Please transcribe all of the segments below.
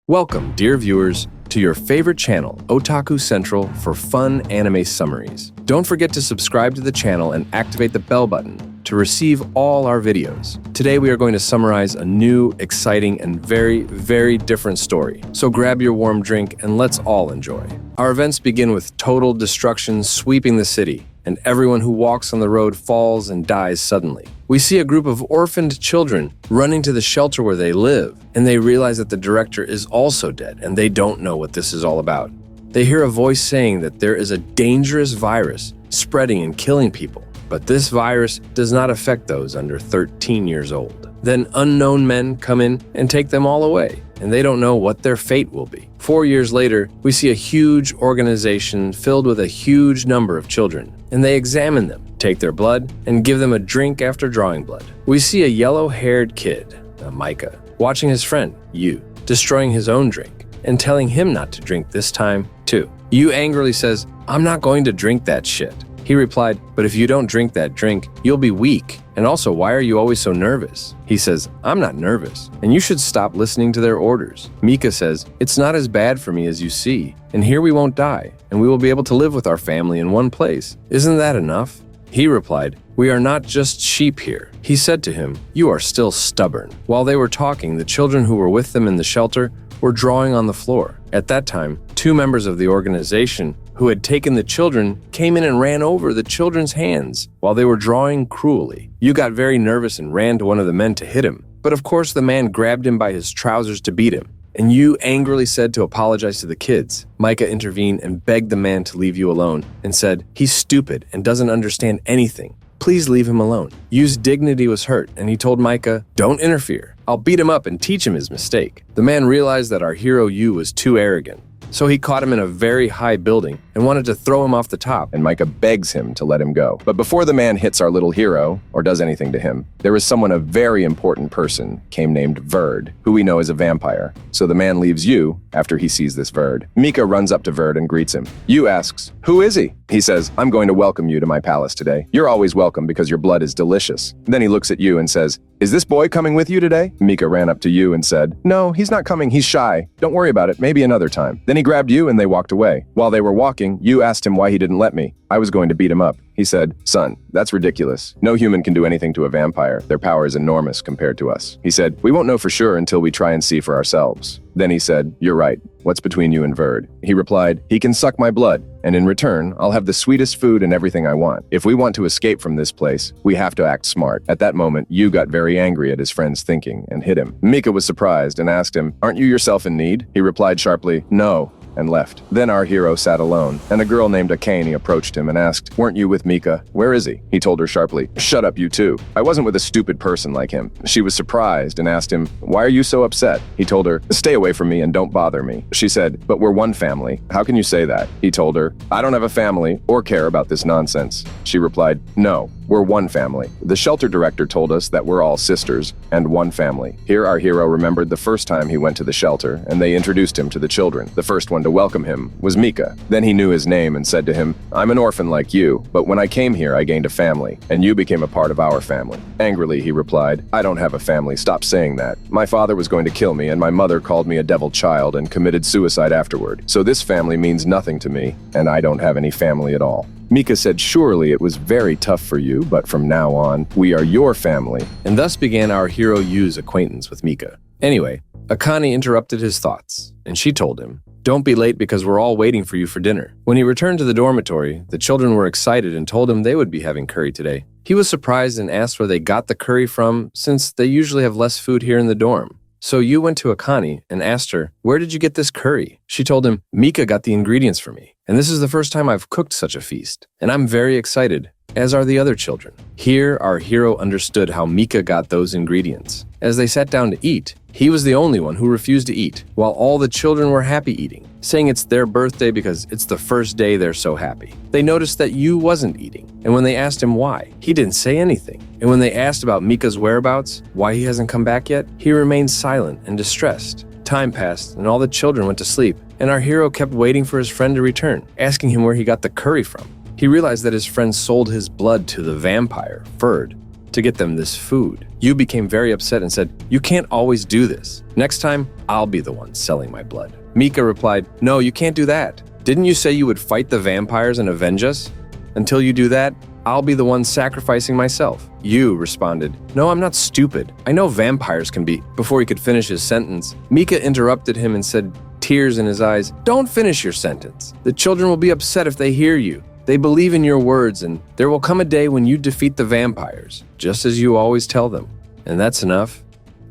Welcome, dear viewers, to your favorite channel, Otaku Central, for fun anime summaries. Don't forget to subscribe to the channel and activate the bell button to receive all our videos. Today we are going to summarize a new, exciting, and very different story. So grab your warm drink and let's all enjoy. Our events begin with total destruction sweeping the city, and everyone who walks on the road falls and dies suddenly. We see a group of orphaned children running to the shelter where they live, and they realize that the director is also dead, and they don't know what this is all about. They hear a voice saying that there is a dangerous virus spreading and killing people, but this virus does not affect those under 13 years old. Then unknown men come in and take them all away, and they don't know what their fate will be. 4 years later, we see a huge organization filled with a huge number of children, and they examine them, take their blood, and give them a drink after drawing blood. We see a yellow-haired kid, Micah, watching his friend, Yu, destroying his own drink, and telling him not to drink this time, too. Yu angrily says, "I'm not going to drink that shit." He replied, "But if you don't drink that drink, you'll be weak. And also, why are you always so nervous?" He says, "I'm not nervous, and you should stop listening to their orders." Mika says, "It's not as bad for me as you see, and here we won't die, and we will be able to live with our family in one place. Isn't that enough?" He replied, "We are not just sheep here." He said to him, "You are still stubborn." While they were talking, the children who were with them in the shelter were drawing on the floor. At that time, two members of the organization who had taken the children came in and ran over the children's hands while they were drawing cruelly. Yu got very nervous and ran to one of the men to hit him, but of course the man grabbed him by his trousers to beat him, and Yu angrily said to apologize to the kids. Micah intervened and begged the man to leave Yu alone and said, "He's stupid and doesn't understand anything. Please leave him alone." Yu's dignity was hurt, and he told Micah, "Don't interfere. I'll beat him up and teach him his mistake." The man realized that our hero Yu was too arrogant, so he caught him in a very high building and wanted to throw him off the top. And Micah begs him to let him go. But before the man hits our little hero, or does anything to him, there is someone, a very important person, came named Verd, who we know is a vampire. So the man leaves Yu after he sees this Verd. Mika runs up to Verd and greets him. Yu asks, "Who is he?" He says, "I'm going to welcome you to my palace today. You're always welcome because your blood is delicious." Then he looks at Yu and says, "Is this boy coming with you today?" Mika ran up to Yu and said, "No, he's not coming. He's shy. Don't worry about it. Maybe another time." Then he grabbed Yu and they walked away. While they were walking, Yu asked him why he didn't let me. I was going to beat him up. He said, "Son, that's ridiculous. No human can do anything to a vampire. Their power is enormous compared to us." He said, "We won't know for sure until we try and see for ourselves." Then he said, "You're right. What's between you and Verd?" He replied, "He can suck my blood, and in return, I'll have the sweetest food and everything I want. If we want to escape from this place, we have to act smart." At that moment, Yu got very angry at his friend's thinking and hit him. Mika was surprised and asked him, "Aren't you yourself in need?" He replied sharply, "No," and left. Then our hero sat alone, and a girl named Akane approached him and asked, "Weren't you with Mika? Where is he?" He told her sharply, "Shut up, you too. I wasn't with a stupid person like him." She was surprised and asked him, "Why are you so upset?" He told her, "Stay away from me and don't bother me." She said, "But we're one family. How can you say that?" He told her, "I don't have a family or care about this nonsense." She replied, "No, we're one family. The shelter director told us that we're all sisters and one family." Here our hero remembered the first time he went to the shelter, and they introduced him to the children. The first one to welcome him was Mika. Then he knew his name and said to him, "I'm an orphan like you, but when I came here I gained a family, and you became a part of our family." Angrily he replied, "I don't have a family. Stop saying that. My father was going to kill me, and my mother called me a devil child and committed suicide afterward. So this family means nothing to me, and I don't have any family at all." Mika said, "Surely it was very tough for you, but from now on, we are your family." And thus began our hero Yu's acquaintance with Mika. Anyway, Akane interrupted his thoughts, and she told him, "Don't be late because we're all waiting for you for dinner." When he returned to the dormitory, the children were excited and told him they would be having curry today. He was surprised and asked where they got the curry from, since they usually have less food here in the dorm. So Yu went to Akane and asked her, "Where did you get this curry?" She told him, "Mika got the ingredients for me, and this is the first time I've cooked such a feast, and I'm very excited, as are the other children." Here, our hero understood how Mika got those ingredients. As they sat down to eat, he was the only one who refused to eat, while all the children were happy eating, saying it's their birthday because it's the first day they're so happy. They noticed that Yu wasn't eating, and when they asked him why, he didn't say anything. And when they asked about Mika's whereabouts, why he hasn't come back yet, he remained silent and distressed. Time passed, and all the children went to sleep, and our hero kept waiting for his friend to return, asking him where he got the curry from. He realized that his friend sold his blood to the vampire, Verd, to get them this food. Yu became very upset and said, "You can't always do this. Next time, I'll be the one selling my blood. Mika replied, no, you can't do that. Didn't you say you would fight the vampires and avenge us? Until you do that, I'll be the one sacrificing myself. Yu responded, no, I'm not stupid. I know vampires can be. Before he could finish his sentence, Mika interrupted him and said, tears in his eyes, don't finish your sentence. The children will be upset if they hear you. They believe in your words, and there will come a day when you defeat the vampires, just as you always tell them. And that's enough.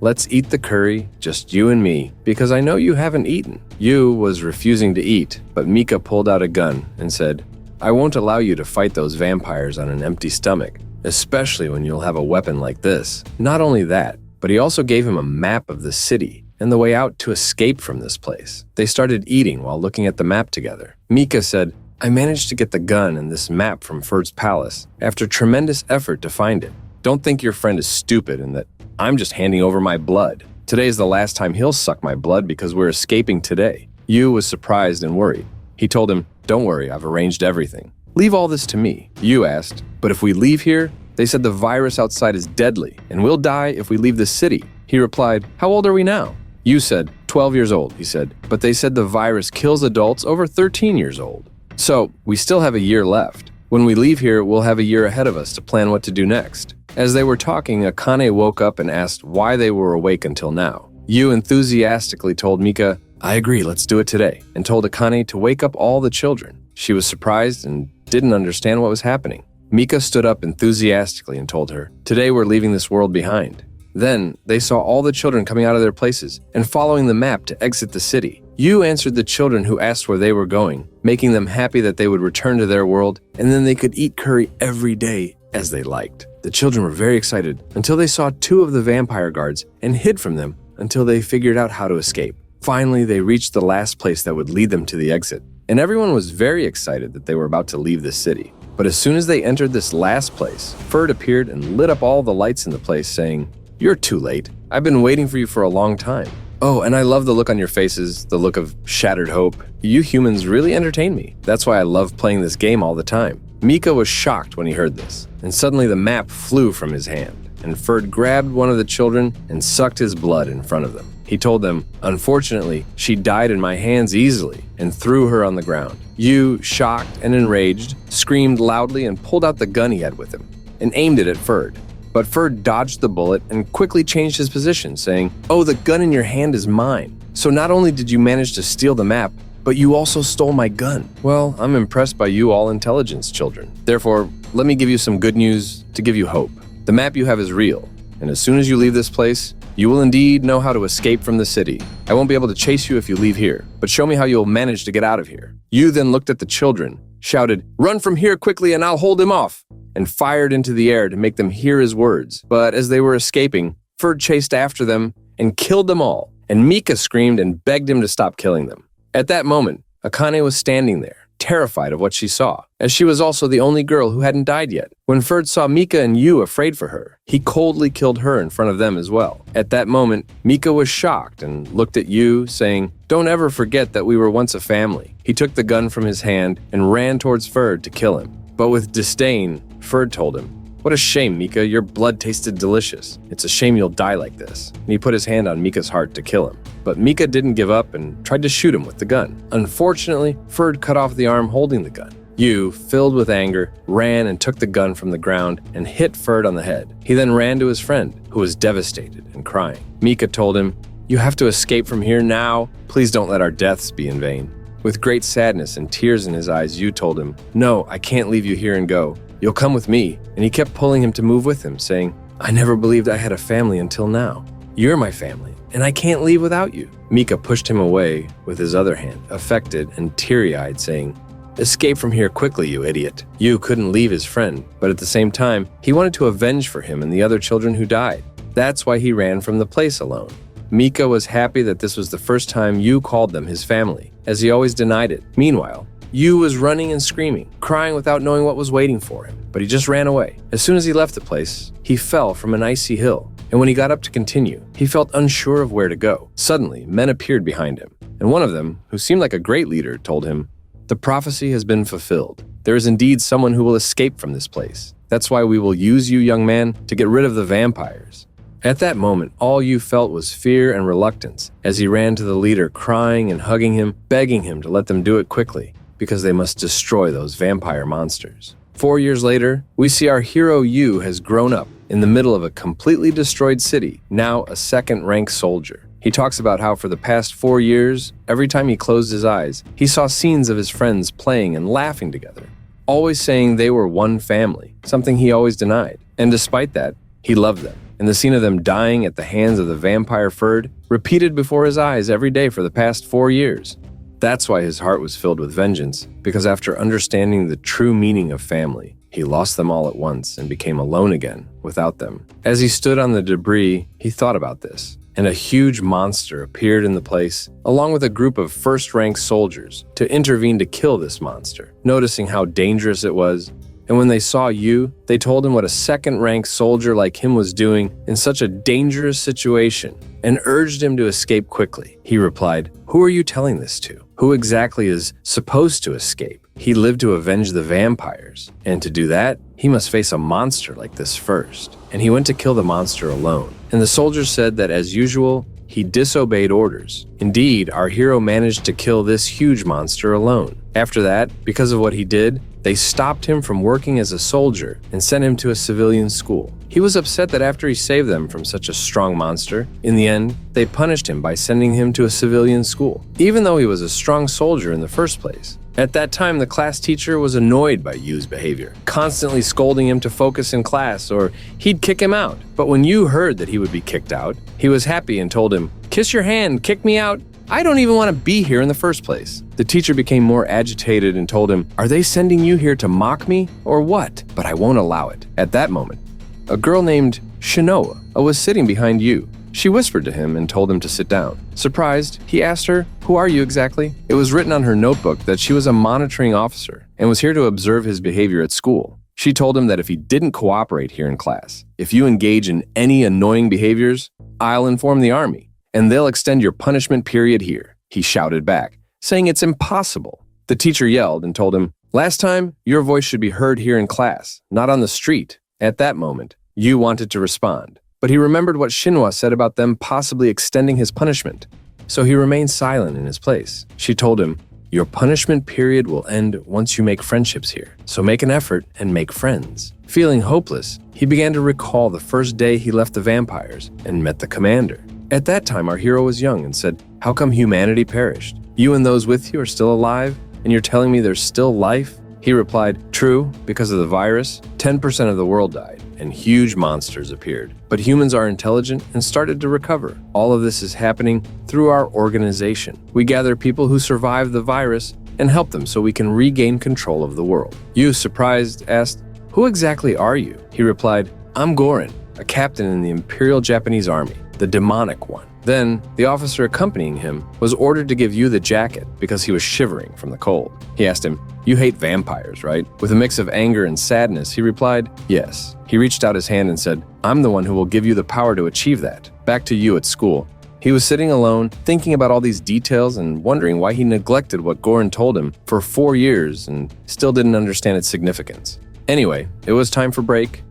Let's eat the curry, just you and me, because I know you haven't eaten. Yu was refusing to eat, but Mika pulled out a gun and said, I won't allow you to fight those vampires on an empty stomach, especially when you'll have a weapon like this. Not only that, but he also gave him a map of the city and the way out to escape from this place. They started eating while looking at the map together. Mika said, I managed to get the gun and this map from Ferd's palace after tremendous effort to find it. Don't think your friend is stupid and that I'm just handing over my blood. Today is the last time he'll suck my blood because we're escaping today. Yu was surprised and worried. He told him, don't worry, I've arranged everything. Leave all this to me. Yu asked, but if we leave here, they said the virus outside is deadly and we'll die if we leave the city. He replied, how old are we now? Yu said, 12 years old, he said, but they said the virus kills adults over 13 years old. So we still have a year left. When we leave here, we'll have a year ahead of us to plan what to do next. As they were talking, Akane woke up and asked why they were awake until now. Yu enthusiastically told Mika, I agree, let's do it today, and told Akane to wake up all the children. She was surprised and didn't understand what was happening. Mika stood up enthusiastically and told her, today we're leaving this world behind. Then they saw all the children coming out of their places and following the map to exit the city. Yu answered the children who asked where they were going, making them happy that they would return to their world and then they could eat curry every day as they liked. The children were very excited until they saw two of the vampire guards and hid from them until they figured out how to escape. Finally, they reached the last place that would lead them to the exit, and everyone was very excited that they were about to leave the city. But as soon as they entered this last place, Ferd appeared and lit up all the lights in the place, saying, you're too late. I've been waiting for you for a long time. Oh, and I love the look on your faces, the look of shattered hope. You humans really entertain me. That's why I love playing this game all the time. Mika was shocked when he heard this, and suddenly the map flew from his hand, and Ferd grabbed one of the children and sucked his blood in front of them. He told them, unfortunately, she died in my hands easily, and threw her on the ground. Yu, shocked and enraged, screamed loudly and pulled out the gun he had with him, and aimed it at Ferd. But Ferd dodged the bullet and quickly changed his position, saying, oh, the gun in your hand is mine. So not only did you manage to steal the map, but you also stole my gun. Well, I'm impressed by you all intelligence, children. Therefore, let me give you some good news to give you hope. The map you have is real, and as soon as you leave this place, you will indeed know how to escape from the city. I won't be able to chase you if you leave here, but show me how you'll manage to get out of here. Yu then looked at the children, shouted, run from here quickly and I'll hold him off, and fired into the air to make them hear his words. But as they were escaping, Ferd chased after them and killed them all, and Mika screamed and begged him to stop killing them. At that moment, Akane was standing there, terrified of what she saw, as she was also the only girl who hadn't died yet. When Ferd saw Mika and Yu afraid for her, he coldly killed her in front of them as well. At that moment, Mika was shocked and looked at Yu, saying, don't ever forget that we were once a family. He took the gun from his hand and ran towards Ferd to kill him. But with disdain, Ferd told him, what a shame, Mika, your blood tasted delicious. It's a shame you'll die like this. And he put his hand on Mika's heart to kill him. But Mika didn't give up and tried to shoot him with the gun. Unfortunately, Ferd cut off the arm holding the gun. Yu, filled with anger, ran and took the gun from the ground and hit Ferd on the head. He then ran to his friend, who was devastated and crying. Mika told him, you have to escape from here now. Please don't let our deaths be in vain. With great sadness and tears in his eyes, Yu told him, no, I can't leave you here and go. You'll come with me. And he kept pulling him to move with him, saying, I never believed I had a family until now. You're my family, and I can't leave without you. Mika pushed him away with his other hand, affected and teary-eyed, saying, escape from here quickly, you idiot. Yu couldn't leave his friend, but at the same time, he wanted to avenge for him and the other children who died. That's why he ran from the place alone. Mika was happy that this was the first time Yu called them his family, as he always denied it. Meanwhile, Yu was running and screaming, crying without knowing what was waiting for him, but he just ran away. As soon as he left the place, he fell from an icy hill, and when he got up to continue, he felt unsure of where to go. Suddenly, men appeared behind him, and one of them, who seemed like a great leader, told him, the prophecy has been fulfilled. There is indeed someone who will escape from this place. That's why we will use you, young man, to get rid of the vampires. At that moment, all Yu felt was fear and reluctance as he ran to the leader, crying and hugging him, begging him to let them do it quickly, because they must destroy those vampire monsters. 4 years later, we see our hero Yu has grown up in the middle of a completely destroyed city, now a second-rank soldier. He talks about how for the past 4 years, every time he closed his eyes, he saw scenes of his friends playing and laughing together, always saying they were one family, something he always denied. And despite that, he loved them. And the scene of them dying at the hands of the vampire Ferd repeated before his eyes every day for the past 4 years. That's why his heart was filled with vengeance, because after understanding the true meaning of family, he lost them all at once and became alone again without them. As he stood on the debris, he thought about this, and a huge monster appeared in the place, along with a group of first-rank soldiers, to intervene to kill this monster, noticing how dangerous it was. And when they saw Yu, they told him what a second-rank soldier like him was doing in such a dangerous situation, and urged him to escape quickly. He replied, "Who are you telling this to? Who exactly is supposed to escape? He lived to avenge the vampires, and to do that, he must face a monster like this first." And he went to kill the monster alone. And the soldiers said that, as usual, he disobeyed orders. Indeed, our hero managed to kill this huge monster alone. After that, because of what he did, they stopped him from working as a soldier and sent him to a civilian school. He was upset that after he saved them from such a strong monster, in the end, they punished him by sending him to a civilian school, even though he was a strong soldier in the first place. At that time, the class teacher was annoyed by Yu's behavior, constantly scolding him to focus in class or he'd kick him out. But when Yu heard that he would be kicked out, he was happy and told him, "Kiss your hand, kick me out. I don't even want to be here in the first place." The teacher became more agitated and told him, "Are they sending you here to mock me or what? But I won't allow it." At that moment, a girl named Shinoa was sitting behind Yu. She whispered to him and told him to sit down. Surprised, he asked her, "Who are you exactly?" It was written on her notebook that she was a monitoring officer and was here to observe his behavior at school. She told him that if he didn't cooperate here in class, if you engage in any annoying behaviors, I'll inform the army, and they'll extend your punishment period here. He shouted back, saying it's impossible. The teacher yelled and told him, "Last time, your voice should be heard here in class, not on the street." At that moment, Yu wanted to respond, but he remembered what Shinwa said about them possibly extending his punishment, so he remained silent in his place. She told him, "Your punishment period will end once you make friendships here, so make an effort and make friends." Feeling hopeless, he began to recall the first day he left the vampires and met the commander. At that time, our hero was young and said, "How come humanity perished? You and those with you are still alive, and you're telling me there's still life?" He replied, "True, because of the virus, 10% of the world died, and huge monsters appeared. But humans are intelligent and started to recover. All of this is happening through our organization. We gather people who survived the virus and help them so we can regain control of the world." Yu, surprised, asked, "Who exactly are you?" He replied, "I'm Guren, a captain in the Imperial Japanese Army, the demonic one." Then, the officer accompanying him was ordered to give Yu the jacket because he was shivering from the cold. He asked him, "You hate vampires, right?" With a mix of anger and sadness, he replied, "Yes." He reached out his hand and said, "I'm the one who will give you the power to achieve that." Back to Yu at school. He was sitting alone, thinking about all these details and wondering why he neglected what Goran told him for 4 years and still didn't understand its significance. Anyway, it was time for break,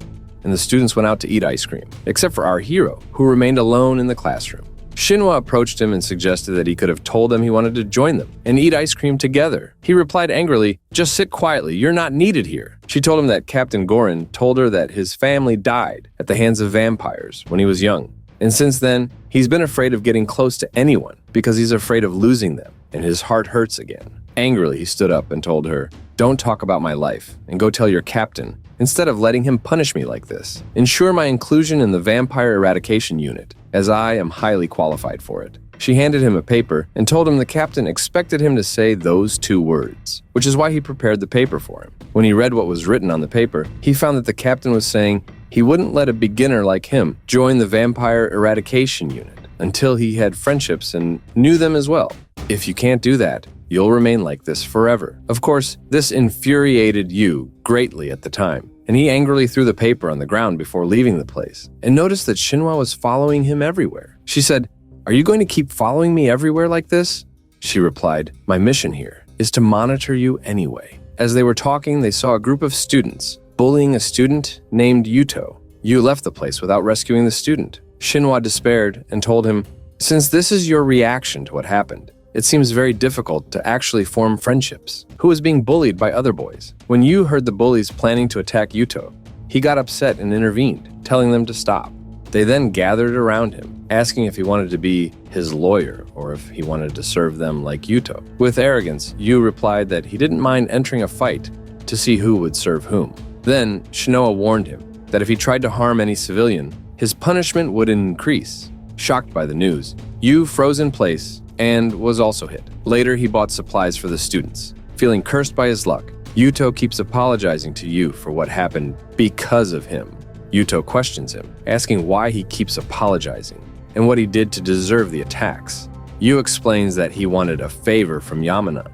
and the students went out to eat ice cream, except for our hero, who remained alone in the classroom. Shinwa approached him and suggested that he could have told them he wanted to join them and eat ice cream together. He replied angrily, "Just sit quietly, you're not needed here." She told him that Captain Goran told her that his family died at the hands of vampires when he was young. And since then, he's been afraid of getting close to anyone because he's afraid of losing them, and his heart hurts again. Angrily, he stood up and told her, "Don't talk about my life, and go tell your captain, instead of letting him punish me like this. Ensure my inclusion in the vampire eradication unit, as I am highly qualified for it." She handed him a paper and told him the captain expected him to say those 2 words, which is why he prepared the paper for him. When he read what was written on the paper, he found that the captain was saying he wouldn't let a beginner like him join the vampire eradication unit until he had friendships and knew them as well. If you can't do that, you'll remain like this forever. Of course, this infuriated Yu greatly at the time, and he angrily threw the paper on the ground before leaving the place, and noticed that Shinwa was following him everywhere. She said, "Are you going to keep following me everywhere like this?" She replied, "My mission here is to monitor you anyway." As they were talking, they saw a group of students bullying a student named Yuto. Yu left the place without rescuing the student. Shinwa despaired and told him, "Since this is your reaction to what happened, it seems very difficult to actually form friendships." Who was being bullied by other boys? When Yu heard the bullies planning to attack Yuto, he got upset and intervened, telling them to stop. They then gathered around him, asking if he wanted to be his lawyer or if he wanted to serve them like Yuto. With arrogance, Yu replied that he didn't mind entering a fight to see who would serve whom. Then Shinoa warned him that if he tried to harm any civilian, his punishment would increase. Shocked by the news, Yu froze in place and was also hit. Later, he bought supplies for the students. Feeling cursed by his luck, Yuto keeps apologizing to Yu for what happened because of him. Yuto questions him, asking why he keeps apologizing and what he did to deserve the attacks. Yu explains that he wanted a favor from Yamana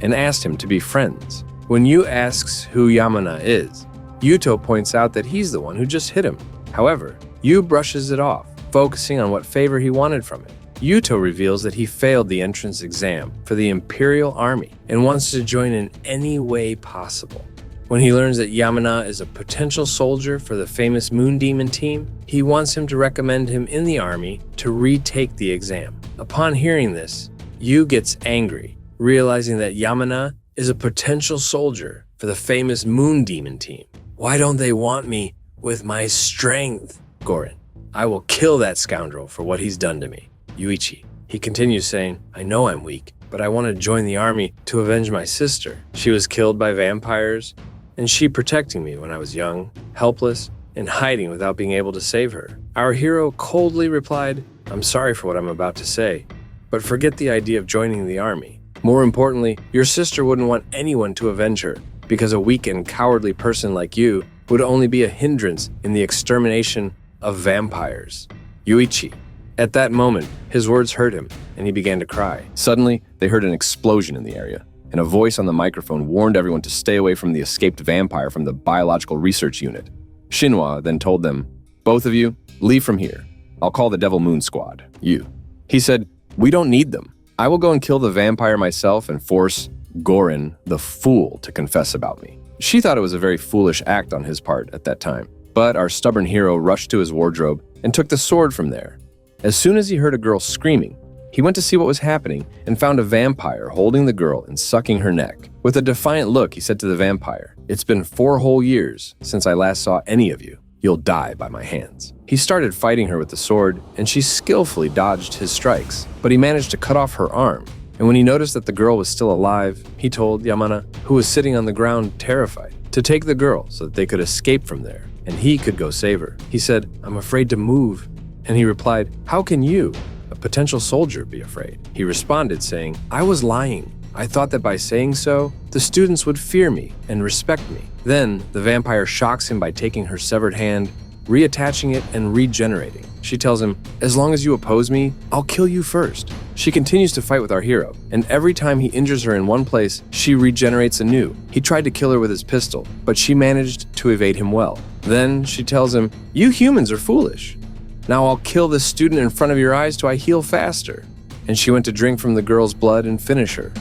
and asked him to be friends. When Yu asks who Yamana is, Yuto points out that he's the one who just hit him. However, Yu brushes it off, focusing on what favor he wanted from him. Yuto reveals that he failed the entrance exam for the Imperial Army and wants to join in any way possible. When he learns that Yamana is a potential soldier for the famous Moon Demon team, he wants him to recommend him in the army to retake the exam. Upon hearing this, Yu gets angry, realizing that Yamana is a potential soldier for the famous Moon Demon team. Why don't they want me with my strength? Guren, I will kill that scoundrel for what he's done to me. Yuichi. He continues saying, I know I'm weak, but I want to join the army to avenge my sister. She was killed by vampires, and she protecting me when I was young, helpless, and hiding without being able to save her. Our hero coldly replied, I'm sorry for what I'm about to say, but forget the idea of joining the army. More importantly, your sister wouldn't want anyone to avenge her, because a weak and cowardly person like you would only be a hindrance in the extermination of vampires. Yuichi. At that moment, his words hurt him, and he began to cry. Suddenly, they heard an explosion in the area, and a voice on the microphone warned everyone to stay away from the escaped vampire from the biological research unit. Shinwa then told them, both of you, leave from here. I'll call the Devil Moon Squad. You. He said, we don't need them. I will go and kill the vampire myself and force Guren, the fool, to confess about me. She thought it was a very foolish act on his part at that time, but our stubborn hero rushed to his wardrobe and took the sword from there. As soon as he heard a girl screaming, he went to see what was happening and found a vampire holding the girl and sucking her neck. With a defiant look, he said to the vampire, it's been 4 whole years since I last saw any of you. You'll die by my hands. He started fighting her with the sword, and she skillfully dodged his strikes, but he managed to cut off her arm. And when he noticed that the girl was still alive, he told Yamana, who was sitting on the ground terrified, to take the girl so that they could escape from there, and he could go save her. He said, I'm afraid to move. And he replied, how can you, a potential soldier, be afraid? He responded saying, I was lying. I thought that by saying so, the students would fear me and respect me. Then the vampire shocks him by taking her severed hand, reattaching it and regenerating. She tells him, as long as you oppose me, I'll kill you first. She continues to fight with our hero, and every time he injures her in one place, she regenerates anew. He tried to kill her with his pistol, but she managed to evade him well. Then she tells him, you humans are foolish. Now I'll kill this student in front of your eyes till I heal faster. And she went to drink from the girl's blood and finish her.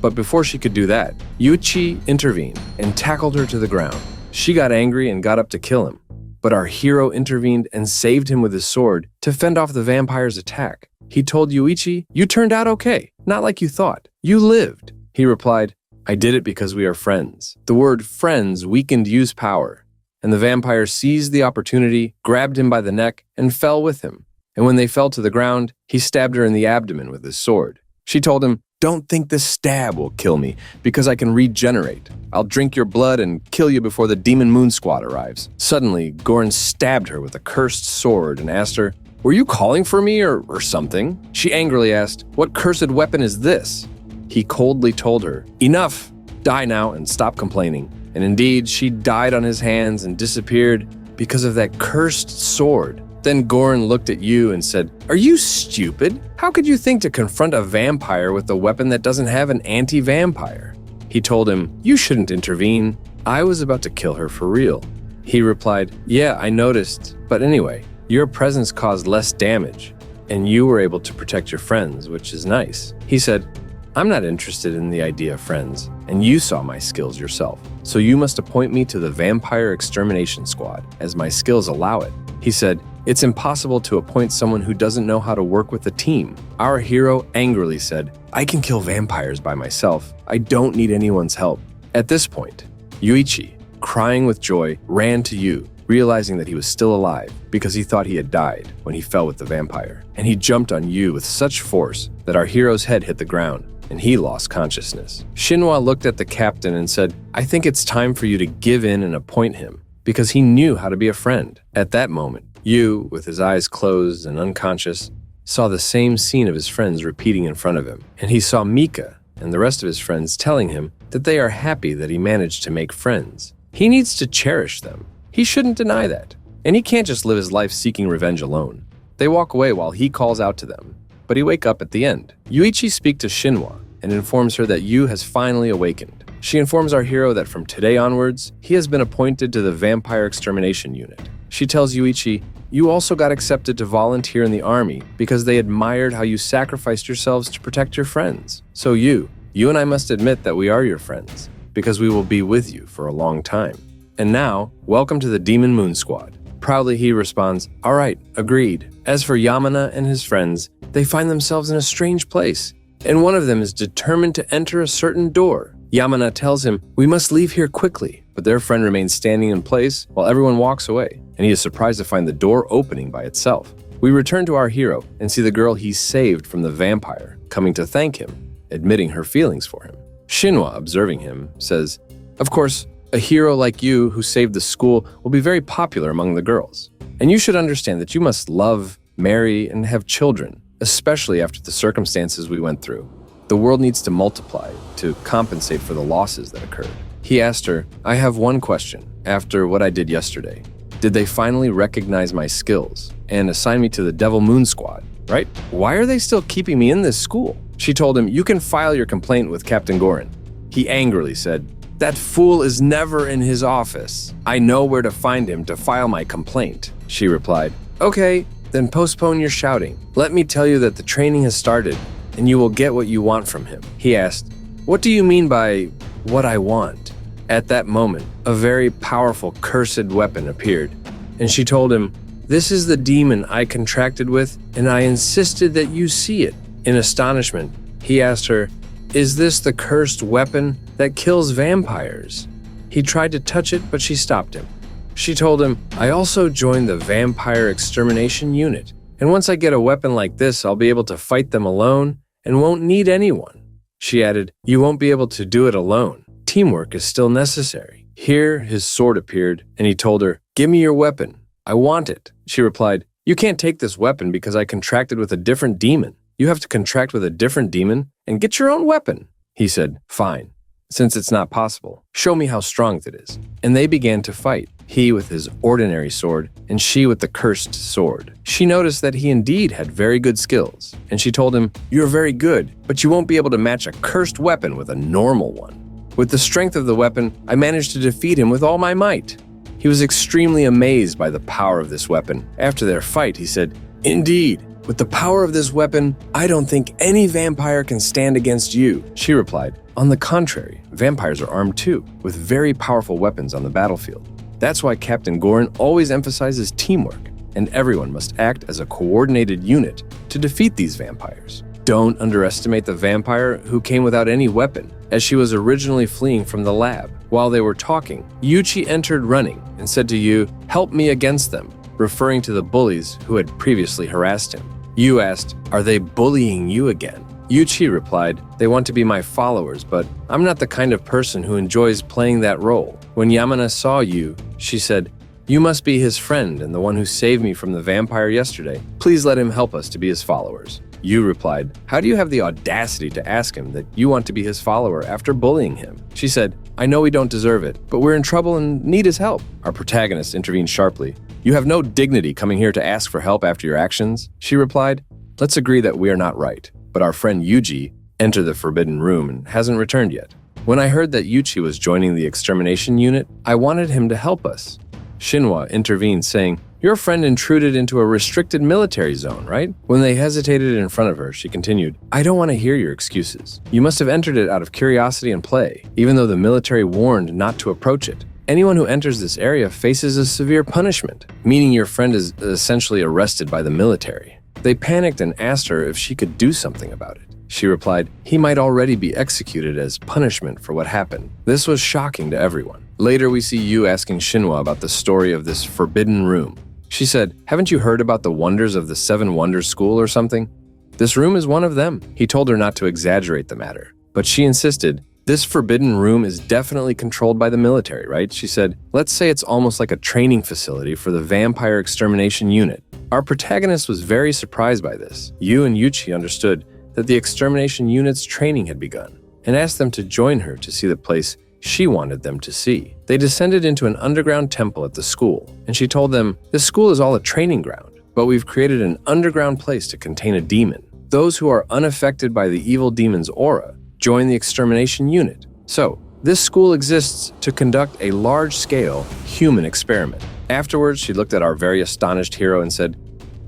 But before she could do that, Yuichi intervened and tackled her to the ground. She got angry and got up to kill him. But our hero intervened and saved him with his sword to fend off the vampire's attack. He told Yuichi, you turned out okay, not like you thought. You lived. He replied, I did it because we are friends. The word friends weakened Yu's power, and the vampire seized the opportunity, grabbed him by the neck, and fell with him. And when they fell to the ground, he stabbed her in the abdomen with his sword. She told him, don't think this stab will kill me, because I can regenerate. I'll drink your blood and kill you before the Demon Moon Squad arrives. Suddenly, Guren stabbed her with a cursed sword and asked her, were you calling for me or something? She angrily asked, what cursed weapon is this? He coldly told her, enough, die now and stop complaining. And indeed, she died on his hands and disappeared because of that cursed sword. Then Guren looked at Yu and said, are you stupid? How could you think to confront a vampire with a weapon that doesn't have an anti-vampire? He told him, you shouldn't intervene. I was about to kill her for real. He replied, yeah, I noticed. But anyway, your presence caused less damage, and you were able to protect your friends, which is nice. He said, I'm not interested in the idea of friends, and you saw my skills yourself. So you must appoint me to the Vampire Extermination Squad, as my skills allow it. He said, It's impossible to appoint someone who doesn't know how to work with a team. Our hero angrily said, I can kill vampires by myself. I don't need anyone's help. At this point, Yuichi, crying with joy, ran to Yu, realizing that he was still alive because he thought he had died when he fell with the vampire. And he jumped on Yu with such force that our hero's head hit the ground and he lost consciousness. Shinwa looked at the captain and said, I think it's time for you to give in and appoint him, because he knew how to be a friend. At that moment, Yu, with his eyes closed and unconscious, saw the same scene of his friends repeating in front of him, and he saw Mika and the rest of his friends telling him that they are happy that he managed to make friends. He needs to cherish them. He shouldn't deny that. And he can't just live his life seeking revenge alone. They walk away while he calls out to them, but he wake up at the end. Yuichi speaks to Shinwa and informs her that Yu has finally awakened. She informs our hero that from today onwards, he has been appointed to the Vampire Extermination Unit. She tells Yuichi, you also got accepted to volunteer in the army because they admired how you sacrificed yourselves to protect your friends. So you and I must admit that we are your friends, because we will be with you for a long time. And now, welcome to the Demon Moon Squad. Proudly he responds, all right, agreed. As for Yamana and his friends, they find themselves in a strange place, and one of them is determined to enter a certain door. Yamana tells him, we must leave here quickly, but their friend remains standing in place while everyone walks away, and he is surprised to find the door opening by itself. We return to our hero and see the girl he saved from the vampire coming to thank him, admitting her feelings for him. Shinwa, observing him, says, of course, a hero like you who saved the school will be very popular among the girls, and you should understand that you must love, marry, and have children, especially after the circumstances we went through. The world needs to multiply to compensate for the losses that occurred. He asked her, I have one question. After what I did yesterday, did they finally recognize my skills and assign me to the Devil Moon Squad, right? Why are they still keeping me in this school? She told him, you can file your complaint with Captain Guren. He angrily said, that fool is never in his office. I know where to find him to file my complaint. She replied, okay, then postpone your shouting. Let me tell you that the training has started and you will get what you want from him. He asked, what do you mean by what I want? At that moment, a very powerful cursed weapon appeared, and she told him, this is the demon I contracted with, and I insisted that you see it. In astonishment, he asked her, is this the cursed weapon that kills vampires? He tried to touch it, but she stopped him. She told him, I also joined the Vampire Extermination Unit, and once I get a weapon like this, I'll be able to fight them alone and won't need anyone. She added, you won't be able to do it alone. Teamwork is still necessary. Here, his sword appeared, and he told her, give me your weapon. I want it. She replied, you can't take this weapon because I contracted with a different demon. You have to contract with a different demon and get your own weapon. He said, fine. Since it's not possible, show me how strong it is. And they began to fight, he with his ordinary sword and she with the cursed sword. She noticed that he indeed had very good skills, and she told him, you're very good, but you won't be able to match a cursed weapon with a normal one. With the strength of the weapon, I managed to defeat him with all my might. He was extremely amazed by the power of this weapon. After their fight, he said, indeed, with the power of this weapon, I don't think any vampire can stand against you. She replied, on the contrary, vampires are armed too, with very powerful weapons on the battlefield. That's why Captain Guren always emphasizes teamwork, and everyone must act as a coordinated unit to defeat these vampires. Don't underestimate the vampire who came without any weapon, as she was originally fleeing from the lab. While they were talking, Yuichi entered running and said to Yu, help me against them, referring to the bullies who had previously harassed him. Yu asked, are they bullying you again? Yuichi replied, they want to be my followers, but I'm not the kind of person who enjoys playing that role. When Yamana saw Yu, she said, you must be his friend and the one who saved me from the vampire yesterday. Please let him help us to be his followers. Yu replied, how do you have the audacity to ask him that you want to be his follower after bullying him? She said, I know we don't deserve it, but we're in trouble and need his help. Our protagonist intervened sharply. You have no dignity coming here to ask for help after your actions. She replied, let's agree that we are not right. But our friend Yuji entered the forbidden room and hasn't returned yet. When I heard that Yuchi was joining the extermination unit, I wanted him to help us. Shinwa intervened, saying, your friend intruded into a restricted military zone, right? When they hesitated in front of her, she continued, I don't want to hear your excuses. You must have entered it out of curiosity and play, even though the military warned not to approach it. anyone who enters this area faces a severe punishment, meaning your friend is essentially arrested by the military. They panicked and asked her if she could do something about it. She replied, he might already be executed as punishment for what happened. This was shocking to everyone. Later, we see Yu asking Shinhwa about the story of this forbidden room. She said, haven't you heard about the wonders of the Seven Wonders School or something? This room is one of them. He told her not to exaggerate the matter, but she insisted, this forbidden room is definitely controlled by the military, right? She said, let's say it's almost like a training facility for the vampire extermination unit. Our protagonist was very surprised by this. Yu and Yuchi understood that the extermination unit's training had begun and asked them to join her to see the place she wanted them to see. They descended into an underground temple at the school, and she told them, this school is all a training ground, but we've created an underground place to contain a demon. Those who are unaffected by the evil demon's aura join the extermination unit. So, this school exists to conduct a large-scale human experiment. Afterwards, she looked at our very astonished hero and said,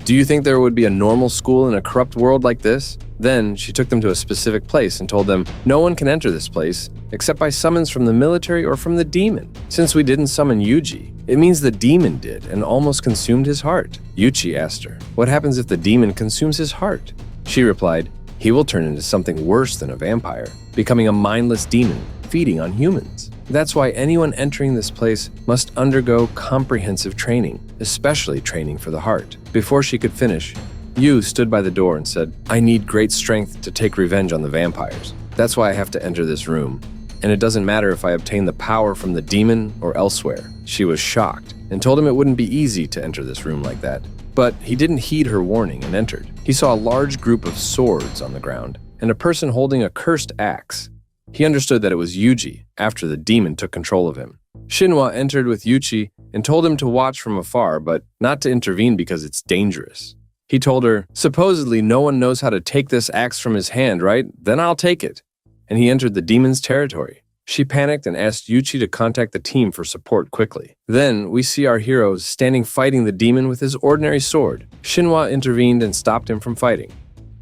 do you think there would be a normal school in a corrupt world like this? Then she took them to a specific place and told them, no one can enter this place except by summons from the military or from the demon. Since we didn't summon Yuji, it means the demon did and almost consumed his heart. Yuchi asked her, what happens if the demon consumes his heart? She replied, he will turn into something worse than a vampire, becoming a mindless demon feeding on humans. That's why anyone entering this place must undergo comprehensive training, especially training for the heart. Before she could finish, Yu stood by the door and said, I need great strength to take revenge on the vampires. That's why I have to enter this room. And it doesn't matter if I obtain the power from the demon or elsewhere. She was shocked and told him it wouldn't be easy to enter this room like that. But he didn't heed her warning and entered. He saw a large group of swords on the ground and a person holding a cursed axe. He understood that it was Yuji after the demon took control of him. Shinhwa entered with Yuchi and told him to watch from afar, but not to intervene because it's dangerous. He told her, supposedly no one knows how to take this axe from his hand, right? Then I'll take it. And he entered the demon's territory. She panicked and asked Yuchi to contact the team for support quickly. Then we see our heroes standing fighting the demon with his ordinary sword. Shinhwa intervened and stopped him from fighting,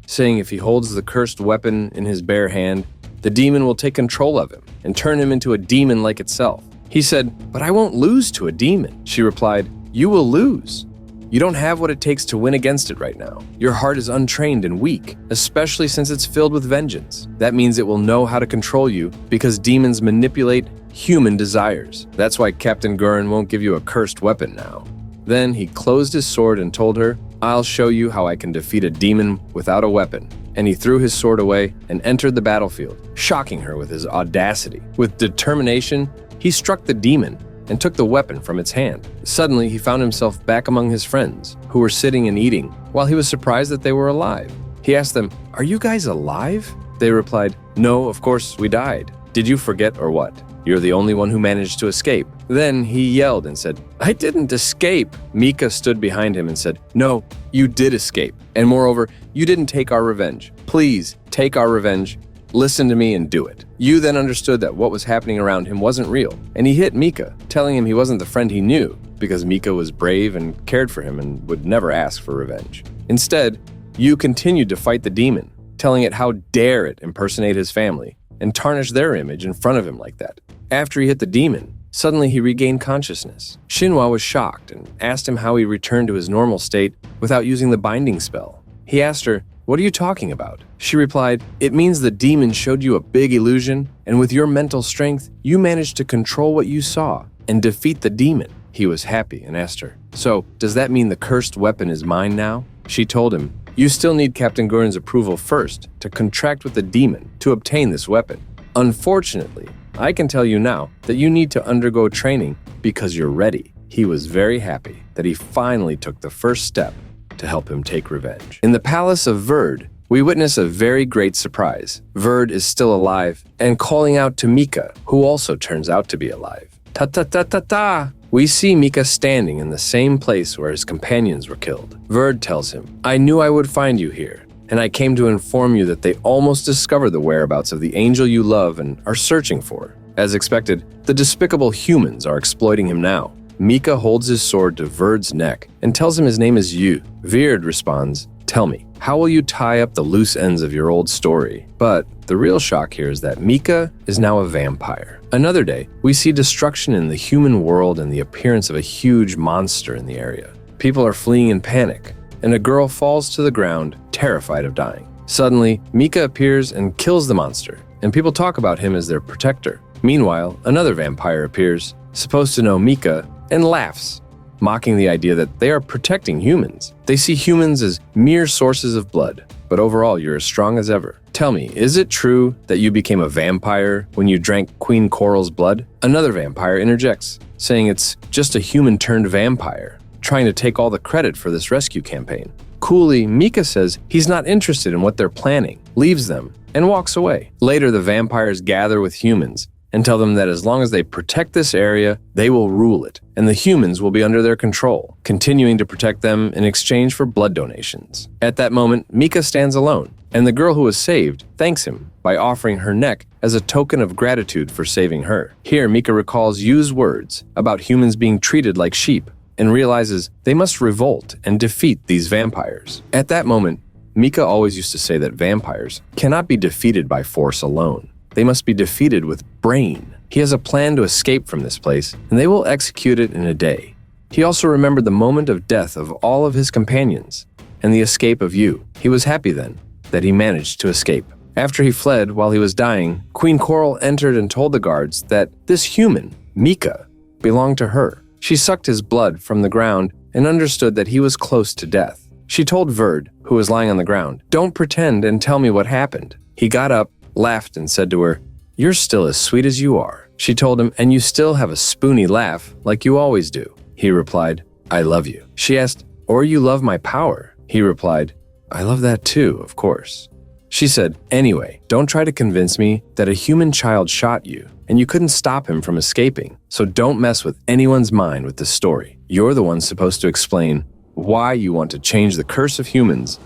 saying if he holds the cursed weapon in his bare hand, the demon will take control of him and turn him into a demon like itself. He said, but I won't lose to a demon. She replied, you will lose. You don't have what it takes to win against it right now. Your heart is untrained and weak, especially since it's filled with vengeance. That means it will know how to control you because demons manipulate human desires. That's why Captain Guren won't give you a cursed weapon now. Then he closed his sword and told her, I'll show you how I can defeat a demon without a weapon. And he threw his sword away and entered the battlefield, shocking her with his audacity. With determination, he struck the demon and took the weapon from its hand. Suddenly, he found himself back among his friends, who were sitting and eating, while he was surprised that they were alive. He asked them, are you guys alive? They replied, no, of course, we died. Did you forget or what? You're the only one who managed to escape. Then he yelled and said, I didn't escape. Mika stood behind him and said, no, you did escape. And moreover, you didn't take our revenge. Please, take our revenge. Listen to me and do it. Yu then understood that what was happening around him wasn't real, and he hit Mika, telling him he wasn't the friend he knew, because Mika was brave and cared for him and would never ask for revenge. Instead, Yu continued to fight the demon, telling it how dare it impersonate his family and tarnish their image in front of him like that. After he hit the demon, suddenly he regained consciousness. Shinhwa was shocked and asked him how he returned to his normal state without using the binding spell. He asked her, what are you talking about? She replied, it means the demon showed you a big illusion, and with your mental strength, you managed to control what you saw and defeat the demon. He was happy and asked her, so does that mean the cursed weapon is mine now? She told him, you still need Captain Guren's approval first to contract with the demon to obtain this weapon. Unfortunately, I can tell you now that you need to undergo training because you're ready. He was very happy that he finally took the first step to help him take revenge. In the palace of Verd, we witness a very great surprise. Verd is still alive and calling out to Mika, who also turns out to be alive. Ta-ta-ta-ta-ta! We see Mika standing in the same place where his companions were killed. Verd tells him, I knew I would find you here, and I came to inform you that they almost discovered the whereabouts of the angel you love and are searching for. As expected, the despicable humans are exploiting him now. Mika holds his sword to Verd's neck and tells him his name is Yu. Verd responds, tell me, How will you tie up the loose ends of your old story? But the real shock here is that Mika is now a vampire. Another day, we see destruction in the human world and the appearance of a huge monster in the area. People are fleeing in panic, and a girl falls to the ground, terrified of dying. Suddenly, Mika appears and kills the monster, and people talk about him as their protector. Meanwhile, another vampire appears, supposed to know Mika, and laughs, mocking the idea that they are protecting humans. They see humans as mere sources of blood, but overall you're as strong as ever. Tell me, is it true that you became a vampire when you drank Queen Coral's blood? Another vampire interjects, saying it's just a human-turned vampire, trying to take all the credit for this rescue campaign. Coolly, Mika says he's not interested in what they're planning, leaves them, and walks away. Later, the vampires gather with humans and tell them that as long as they protect this area, they will rule it, and the humans will be under their control, continuing to protect them in exchange for blood donations. At that moment, Mika stands alone, and the girl who was saved thanks him by offering her neck as a token of gratitude for saving her. Here, Mika recalls Yu's words about humans being treated like sheep, and realizes they must revolt and defeat these vampires. At that moment, Mika always used to say that vampires cannot be defeated by force alone. They must be defeated with brain. He has a plan to escape from this place, and they will execute it in a day. He also remembered the moment of death of all of his companions, and the escape of Yu. He was happy then that he managed to escape. After he fled while he was dying, Queen Coral entered and told the guards that this human, Mika, belonged to her. She sucked his blood from the ground and understood that he was close to death. She told Verd, who was lying on the ground, "Don't pretend and tell me what happened." He got up, laughed, and said to her, "You're still as sweet as you are." She told him, "And you still have a spoony laugh like you always do." He replied, "I love you." She asked, "Or you love my power?" He replied, "I love that too, of course." She said, "Anyway, don't try to convince me that a human child shot you, and you couldn't stop him from escaping. So don't mess with anyone's mind with this story. You're the one supposed to explain why you want to change the curse of humans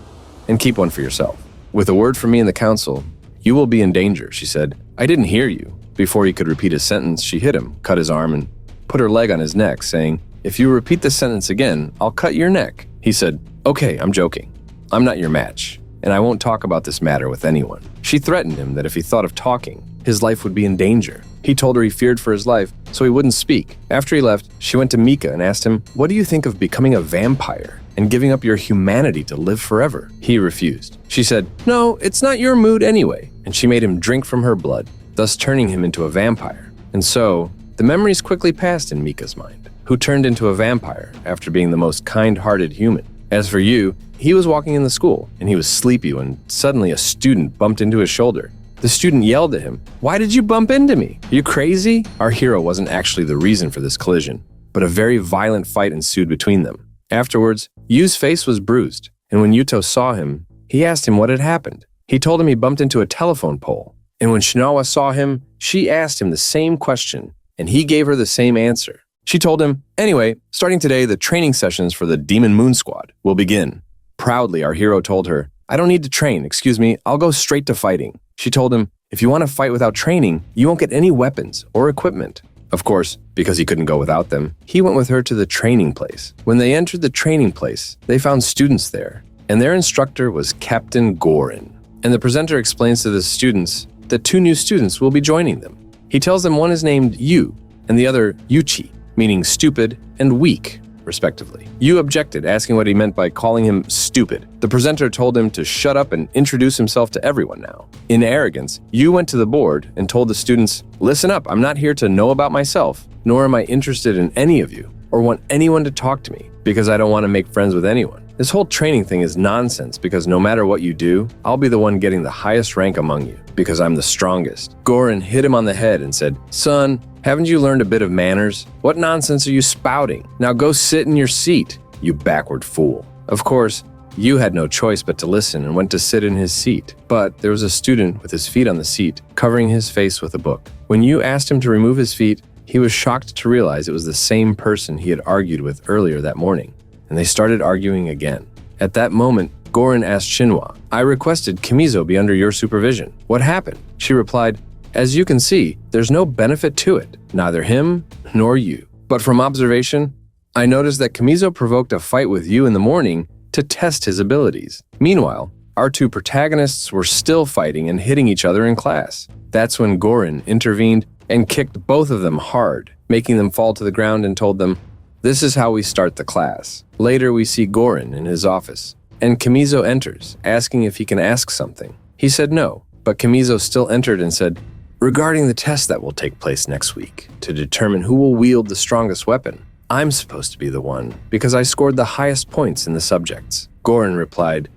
and keep one for yourself. With a word from me in the council, you will be in danger," she said. "I didn't hear you." Before he could repeat his sentence, she hit him, cut his arm, and put her leg on his neck, saying, "If you repeat this sentence again, I'll cut your neck." He said, "Okay, I'm joking. I'm not your match, and I won't talk about this matter with anyone." She threatened him that if he thought of talking, his life would be in danger. He told her he feared for his life, so he wouldn't speak. After he left, she went to Mika and asked him, "What do you think of becoming a vampire and giving up your humanity to live forever?" He refused. She said, "No, it's not your mood anyway," and she made him drink from her blood, thus turning him into a vampire. And so, the memories quickly passed in Mika's mind, who turned into a vampire after being the most kind-hearted human. As for Yu, he was walking in the school, and he was sleepy when suddenly a student bumped into his shoulder. The student yelled at him, "Why did you bump into me? Are you crazy?" Our hero wasn't actually the reason for this collision, but a very violent fight ensued between them. Afterwards, Yu's face was bruised, and when Yuto saw him, he asked him what had happened. He told him he bumped into a telephone pole, and when Shinawa saw him, she asked him the same question, and he gave her the same answer. She told him, "Anyway, starting today, the training sessions for the Demon Moon Squad will begin." Proudly, our hero told her, "I don't need to train, excuse me, I'll go straight to fighting." She told him, "If you want to fight without training, you won't get any weapons or equipment." Of course, because he couldn't go without them, he went with her to the training place. When they entered the training place, they found students there, and their instructor was Captain Guren. And the presenter explains to the students that 2 new students will be joining them. He tells them one is named Yu, and the other Yuchi, meaning stupid and weak, respectively. Yu objected, asking what he meant by calling him stupid. The presenter told him to shut up and introduce himself to everyone now. In arrogance, Yu went to the board and told the students, "Listen up, I'm not here to know about myself, nor am I interested in any of you, or want anyone to talk to me, because I don't want to make friends with anyone. This whole training thing is nonsense because no matter what you do, I'll be the one getting the highest rank among you, because I'm the strongest." Guren hit him on the head and said, "Son, haven't you learned a bit of manners? What nonsense are you spouting? Now go sit in your seat, you backward fool." Of course, Yu had no choice but to listen and went to sit in his seat. But there was a student with his feet on the seat, covering his face with a book. When Yu asked him to remove his feet, he was shocked to realize it was the same person he had argued with earlier that morning, and they started arguing again. At that moment, Guren asked Shinwa, "I requested Kimizo be under your supervision. What happened?" She replied, "As you can see, there's no benefit to it, neither him nor you. But from observation, I noticed that Kimizo provoked a fight with you in the morning to test his abilities. Meanwhile, our two protagonists were still fighting and hitting each other in class. That's when Guren intervened and kicked both of them hard, making them fall to the ground and told them, "This is how we start the class." Later, we see Guren in his office, and Kamizo enters, asking if he can ask something. He said no, but Kamizo still entered and said, "Regarding the test that will take place next week to determine who will wield the strongest weapon, I'm supposed to be the one because I scored the highest points in the subjects." Guren replied,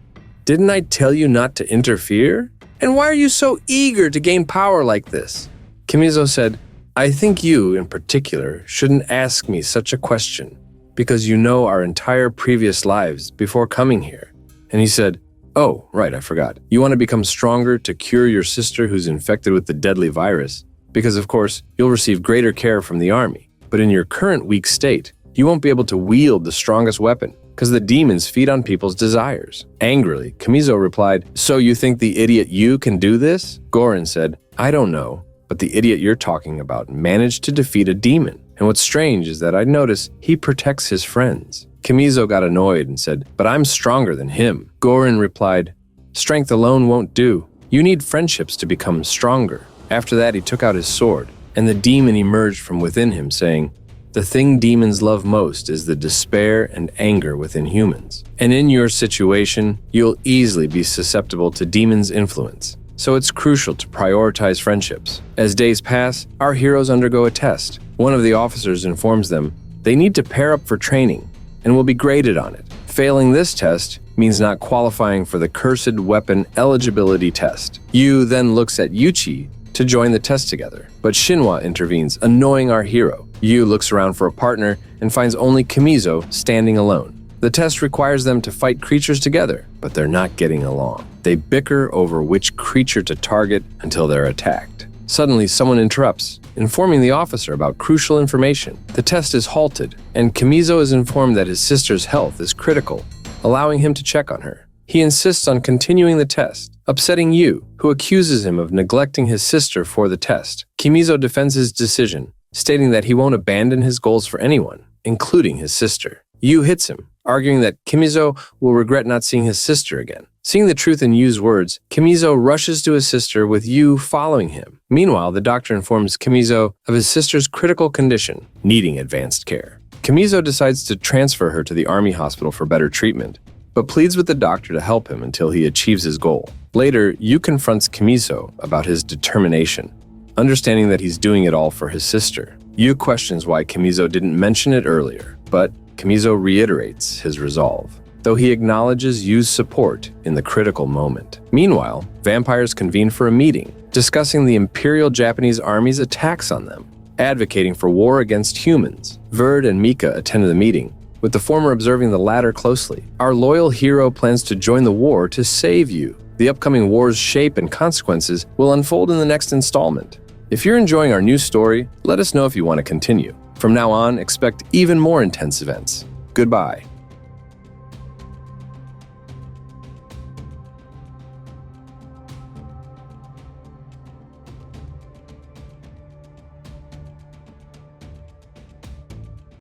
"Didn't I tell you not to interfere? And why are you so eager to gain power like this?" Kamizo said, "I think you, in particular, shouldn't ask me such a question because you know our entire previous lives before coming here." And he said, "Oh, right, I forgot. You want to become stronger to cure your sister who's infected with the deadly virus, because of course, you'll receive greater care from the army. But in your current weak state, you won't be able to wield the strongest weapon, because the demons feed on people's desires." Angrily, Kamizo replied, "So you think the idiot you can do this?" Guren said, "I don't know, but the idiot you're talking about managed to defeat a demon. And what's strange is that I notice he protects his friends." Kamizo got annoyed and said, "But I'm stronger than him." Guren replied, "Strength alone won't do. You need friendships to become stronger." After that, he took out his sword, and the demon emerged from within him, saying, "The thing demons love most is the despair and anger within humans. And in your situation, you'll easily be susceptible to demons' influence. So it's crucial to prioritize friendships." As days pass, our heroes undergo a test. One of the officers informs them they need to pair up for training and will be graded on it. Failing this test means not qualifying for the cursed weapon eligibility test. Yu then looks at Yuchi to join the test together, but Shinwa intervenes, annoying our hero. Yu looks around for a partner and finds only Kamizo standing alone. The test requires them to fight creatures together, but they're not getting along. They bicker over which creature to target until they're attacked. Suddenly, someone interrupts, informing the officer about crucial information. The test is halted, and Kamizo is informed that his sister's health is critical, allowing him to check on her. He insists on continuing the test, upsetting Yu, who accuses him of neglecting his sister for the test. Kamizo defends his decision, stating that he won't abandon his goals for anyone, including his sister. Yu hits him, arguing that Kamizo will regret not seeing his sister again. Seeing the truth in Yu's words, Kamizo rushes to his sister with Yu following him. Meanwhile, the doctor informs Kamizo of his sister's critical condition, needing advanced care. Kamizo decides to transfer her to the army hospital for better treatment, but pleads with the doctor to help him until he achieves his goal. Later, Yu confronts Kamizo about his determination, understanding that he's doing it all for his sister. Yu questions why Kamizo didn't mention it earlier, but Kamizo reiterates his resolve, though he acknowledges Yu's support in the critical moment. Meanwhile, vampires convene for a meeting, discussing the Imperial Japanese Army's attacks on them, advocating for war against humans. Verd and Mika attend the meeting, with the former observing the latter closely. Our loyal hero plans to join the war to save Yu. The upcoming war's shape and consequences will unfold in the next installment. If you're enjoying our new story, let us know if you want to continue. From now on, expect even more intense events. Goodbye.